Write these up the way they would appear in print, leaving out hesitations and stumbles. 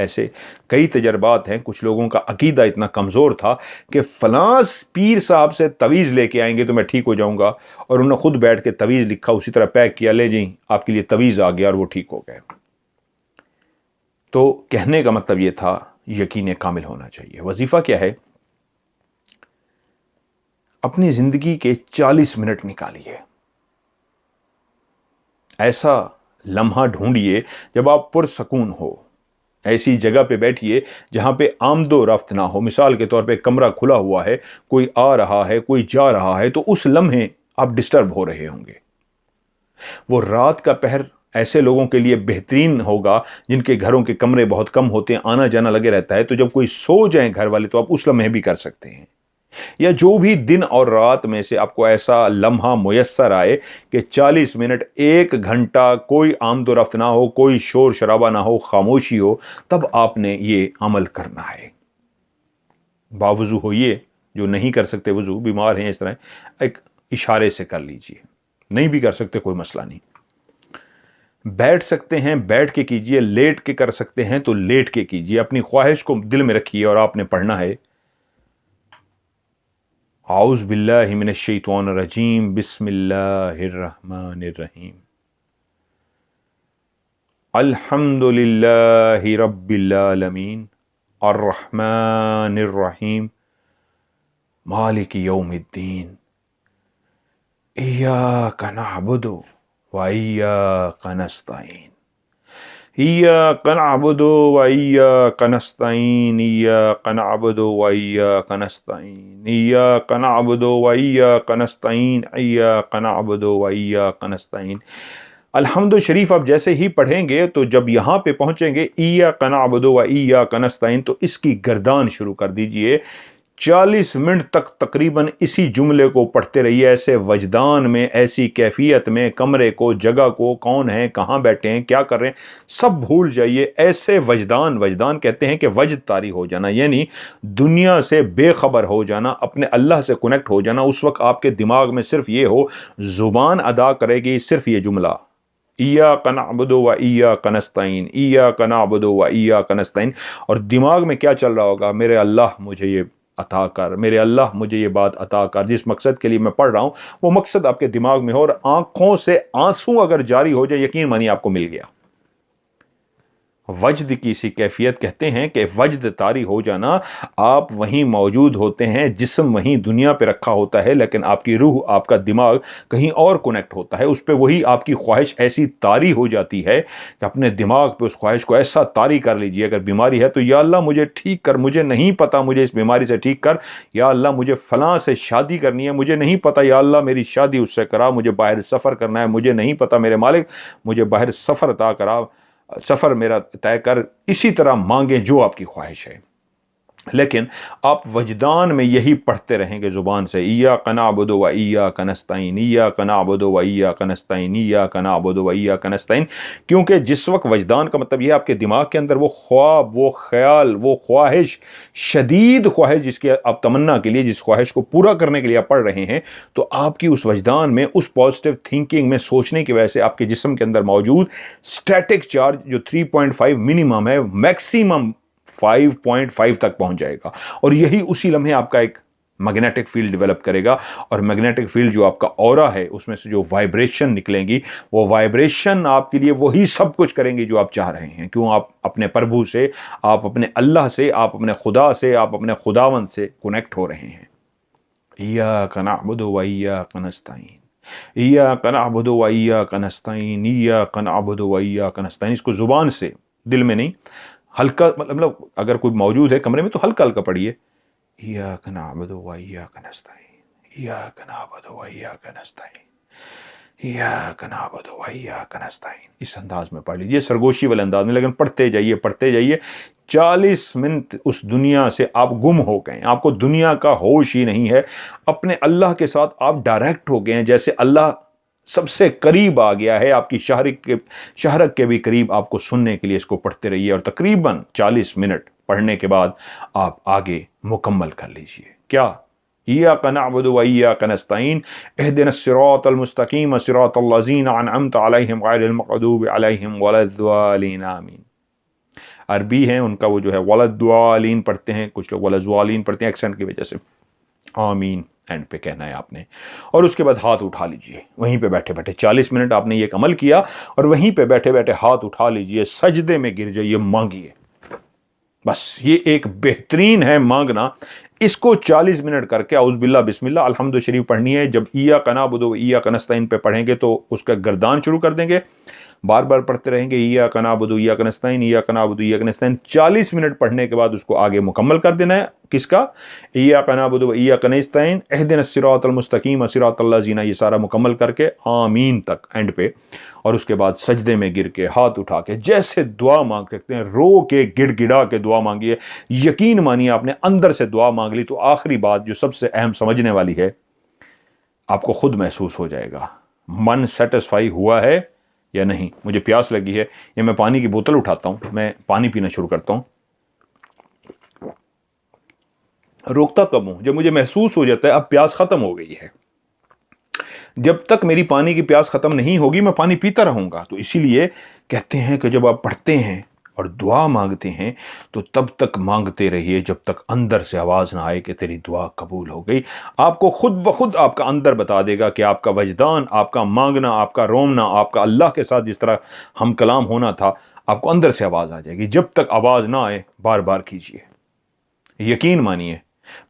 ایسے کئی تجربات ہیں. کچھ لوگوں کا عقیدہ اتنا کمزور تھا کہ فلاں پیر صاحب سے تعویذ لے کے آئیں گے تو میں ٹھیک ہو جاؤں گا, اور انہوں نے خود بیٹھ کے تعویذ لکھا, اسی طرح پیک کیا, لے جائیں آپ کے لیے تعویذ آ گیا اور وہ ٹھیک ہو گئے. تو کہنے کا مطلب یہ تھا یقین کامل ہونا چاہیے. وظیفہ کیا ہے؟ اپنی زندگی کے 40 منٹ نکالیے, ایسا لمحہ ڈھونڈیے جب آپ پرسکون ہو, ایسی جگہ پہ بیٹھیے جہاں پہ آمد و رفت نہ ہو. مثال کے طور پہ کمرہ کھلا ہوا ہے, کوئی آ رہا ہے, کوئی جا رہا ہے, تو اس لمحے آپ ڈسٹرب ہو رہے ہوں گے. وہ رات کا پہر ایسے لوگوں کے لیے بہترین ہوگا جن کے گھروں کے کمرے بہت کم ہوتے ہیں, آنا جانا لگے رہتا ہے. تو جب کوئی سو جائیں گھر والے تو آپ اس لمحے بھی کر سکتے ہیں. یا جو بھی دن اور رات میں سے آپ کو ایسا لمحہ میسر آئے کہ 40 منٹ 1 گھنٹہ کوئی آمد و رفت نہ ہو, کوئی شور شرابہ نہ ہو, خاموشی ہو, تب آپ نے یہ عمل کرنا ہے. باوضو ہوئیے, جو نہیں کر سکتے وضو, بیمار ہیں اس طرح, ایک اشارے سے کر لیجئے. نہیں بھی کر سکتے کوئی مسئلہ نہیں. بیٹھ سکتے ہیں بیٹھ کے کیجئے, لیٹ کے کر سکتے ہیں تو لیٹ کے کیجئے. اپنی خواہش کو دل میں رکھیے اور آپ نے پڑھنا ہے اعوذ باللہ من الشیطان الرجیم, بسم اللہ الرحمن الرحیم, الحمد للہ رب العالمین, الرحمن الرحیم, مالک یوم الدین, ایاک نعبد و ایاک نستعین, ایاک نعبد و ایاک نستعین, ایاک نعبد و ایاک نستعین, ایاک نعبد و ایاک نستعین, ایاک نعبد و ایاک نستعین. الحمد شریف آپ جیسے ہی پڑھیں گے تو جب یہاں پہ پہنچیں گے ایاک نعبد و ایاک نستعین, تو اس کی گردان شروع کر دیجئے. 40 منٹ تک تقریباً اسی جملے کو پڑھتے رہیے, ایسے وجدان میں, ایسی کیفیت میں, کمرے کو, جگہ کو, کون ہیں, کہاں بیٹھے ہیں, کیا کر رہے ہیں, سب بھول جائیے. ایسے وجدان کہتے ہیں کہ وجد طاری ہو جانا, یعنی دنیا سے بے خبر ہو جانا, اپنے اللہ سے کنیکٹ ہو جانا. اس وقت آپ کے دماغ میں صرف یہ ہو, زبان ادا کرے گی صرف یہ جملہ, ایاک نعبد و ایاک نستعین, ایاک نعبد و ایاک نستعین, اور دماغ میں کیا چل رہا ہوگا, میرے اللہ مجھے یہ عطا کر, میرے اللہ مجھے یہ بات عطا کر. جس مقصد کے لیے میں پڑھ رہا ہوں وہ مقصد آپ کے دماغ میں ہو, اور آنکھوں سے آنسو اگر جاری ہو جائے, یقین مانی آپ کو مل گیا. وجد کی اسی کیفیت کہتے ہیں کہ وجد طاری ہو جانا. آپ وہیں موجود ہوتے ہیں, جسم وہیں دنیا پہ رکھا ہوتا ہے, لیکن آپ کی روح, آپ کا دماغ کہیں اور کنیکٹ ہوتا ہے. اس پہ وہی آپ کی خواہش ایسی طاری ہو جاتی ہے کہ اپنے دماغ پہ اس خواہش کو ایسا طاری کر لیجئے. اگر بیماری ہے تو یا اللہ مجھے ٹھیک کر, مجھے نہیں پتا مجھے اس بیماری سے ٹھیک کر. یا اللہ مجھے فلاں سے شادی کرنی ہے, مجھے نہیں پتا, یا اللہ میری شادی اس سے کرا. مجھے باہر سفر کرنا ہے, مجھے نہیں پتا میرے مالک, مجھے باہر سفر عطا کرا, سفر میرا طے کر. اسی طرح مانگیں جو آپ کی خواہش ہے. لیکن آپ وجدان میں یہی پڑھتے رہیں گے زبان سے, ایاک نعبد و ایاک نستعین, ایاک نعبد و ایاک نستعین, ایاک نعبد و ایاک نستعین. کیونکہ جس وقت وجدان کا مطلب یہ آپ کے دماغ کے اندر وہ خواب, وہ خیال, وہ خواہش, شدید خواہش جس کی آپ تمنا کے لیے, جس خواہش کو پورا کرنے کے لیے آپ پڑھ رہے ہیں, تو آپ کی اس وجدان میں, اس پازیٹیو تھنکنگ میں, سوچنے کی وجہ سے آپ کے جسم کے اندر موجود اسٹیٹک چارج جو 3.5 منیمم ہے, میکسیمم 5.5 تک پہنچ جائے گا. اور یہی اسی لمحے آپ کا ایک میگنیٹک فیلڈ ڈیولپ کرے گا. اور میگنیٹک فیلڈ جو آپ کا اورا ہے, اس میں سے جو وائبریشن نکلیں گی, وہ وائبریشن آپ کے لیے وہی سب کچھ کریں گی جو آپ چاہ رہے ہیں. کیوں؟ آپ اپنے پربھو سے, آپ اپنے اللہ سے, آپ اپنے خدا سے, آپ اپنے خداوند سے کنیکٹ ہو رہے ہیں. ایاک نعبد و ایاک نستعین, ایاک نعبد و ایاک نستعین, ایاک نعبد و ایاک نستعین. اس کو زبان سے, دل میں نہیں, ہلکا, مطلب اگر کوئی موجود ہے کمرے میں تو ہلکا ہلکا پڑھیے, ایاک نعبد و ایاک نستعین, ایاک نعبد و ایاک نستعین, ایاک نعبد و ایاک نستعین. اس انداز میں پڑھ لیجیے, سرگوشی والے انداز میں, لیکن پڑھتے جائیے پڑھتے جائیے. 40 منٹ اس دنیا سے آپ گم ہو گئے ہیں, آپ کو دنیا کا ہوش ہی نہیں ہے. اپنے اللہ کے ساتھ آپ ڈائریکٹ ہو گئے ہیں, جیسے اللہ سب سے قریب آ گیا ہے, آپ کی شہرک کے بھی قریب. آپ کو سننے کے لیے اس کو پڑھتے رہیے, اور تقریباً 40 منٹ پڑھنے کے بعد آپ آگے مکمل کر لیجئے. کیا؟ ایاک نعبد و ایاک نستعین, اہدنا الصراط المستقیم, صراط الذین انعمت علیہم غیر المغضوب علیہم ولا الضالین, آمین. عربی ہیں ان کا وہ جو ہے ولدوالین پڑھتے ہیں، کچھ لوگ ولزوالین پڑھتے ہیں ایکسنٹ کی وجہ سے، آمین اینڈ پہ کہنا ہے آپ نے، اور اس کے بعد ہاتھ اٹھا لیجئے وہیں پہ بیٹھے بیٹھے 40 منٹ آپ نے یہ عمل کیا، اور وہیں پہ بیٹھے بیٹھے ہاتھ اٹھا لیجئے، سجدے میں گر جائیے، مانگیے، بس یہ ایک بہترین ہے مانگنا۔ اس کو 40 منٹ کر کے اعوذ باللہ بسم اللہ الحمد شریف پڑھنی ہے۔ جب ایاک نعبد و ایاک نستعین پہ پڑھیں گے تو اس کا گردان شروع کر دیں گے، بار بار پڑھتے رہیں گے ایاک نعبد و ایاک نستعین، ایاک نعبد و ایاک نستعین، 40 منٹ پڑھنے کے بعد اس کو آگے مکمل کر دینا ہے۔ کس کا؟ ایاک نعبد و ایاک نستعین اہدنا الصراط المستقیم صراط الذین، یہ سارا مکمل کر کے آمین تک اینڈ پہ، اور اس کے بعد سجدے میں گر کے ہاتھ اٹھا کے جیسے دعا مانگ سکتے ہیں رو کے گڑ گڑا کے دعا مانگیے۔ یقین مانیے آپ نے اندر سے دعا مانگ لی تو آخری بات جو سب سے اہم سمجھنے والی ہے، آپ کو خود محسوس ہو جائے گا من سیٹسفائی ہوا ہے یا نہیں۔ مجھے پیاس لگی ہے، یا میں پانی کی بوتل اٹھاتا ہوں، میں پانی پینا شروع کرتا ہوں، روکتا کب ہوں؟ جب مجھے محسوس ہو جاتا ہے اب پیاس ختم ہو گئی ہے۔ جب تک میری پانی کی پیاس ختم نہیں ہوگی میں پانی پیتا رہوں گا۔ تو اسی لیے کہتے ہیں کہ جب آپ پڑھتے ہیں اور دعا مانگتے ہیں تو تب تک مانگتے رہیے جب تک اندر سے آواز نہ آئے کہ تیری دعا قبول ہو گئی۔ آپ کو خود بخود آپ کا اندر بتا دے گا کہ آپ کا وجدان، آپ کا مانگنا، آپ کا رومنا، آپ کا اللہ کے ساتھ جس طرح ہم کلام ہونا تھا، آپ کو اندر سے آواز آ جائے گی۔ جب تک آواز نہ آئے بار بار کیجئے، یقین مانیے۔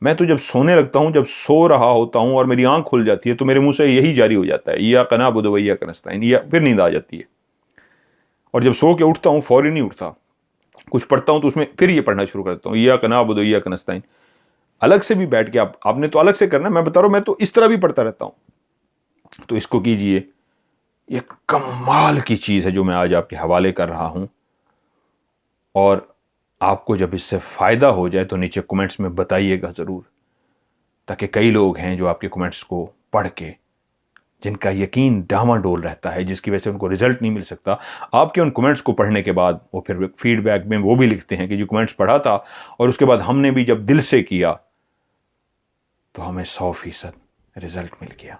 میں تو جب سونے لگتا ہوں، جب سو رہا ہوتا ہوں اور میری آنکھ کھل جاتی ہے تو میرے منہ سے یہی جاری ہو جاتا ہے ایاک نعبد و ایاک نستعین، پھر نیند آ جاتی ہے۔ اور جب سو کے اٹھتا ہوں فوری نہیں اٹھتا، کچھ پڑھتا ہوں تو اس میں پھر یہ پڑھنا شروع کرتا ہوں ایاک نعبد و ایاک نستعین، الگ سے بھی بیٹھ کے آپ نے تو الگ سے کرنا ہے، میں بتا رہا ہوں میں تو اس طرح بھی پڑھتا رہتا ہوں۔ تو اس کو کیجئے، یہ کمال کی چیز ہے جو میں آج آپ کے حوالے کر رہا ہوں، اور آپ کو جب اس سے فائدہ ہو جائے تو نیچے کمنٹس میں بتائیے گا ضرور، تاکہ کئی لوگ ہیں جو آپ کے کمنٹس کو پڑھ کے جن کا یقین ڈاواں ڈول رہتا ہے، جس کی وجہ سے ان کو رزلٹ نہیں مل سکتا، آپ کے ان کمنٹس کو پڑھنے کے بعد وہ پھر فیڈ بیک میں وہ بھی لکھتے ہیں کہ جو کمنٹس پڑھا تھا اور اس کے بعد ہم نے بھی جب دل سے کیا تو ہمیں 100% رزلٹ مل گیا۔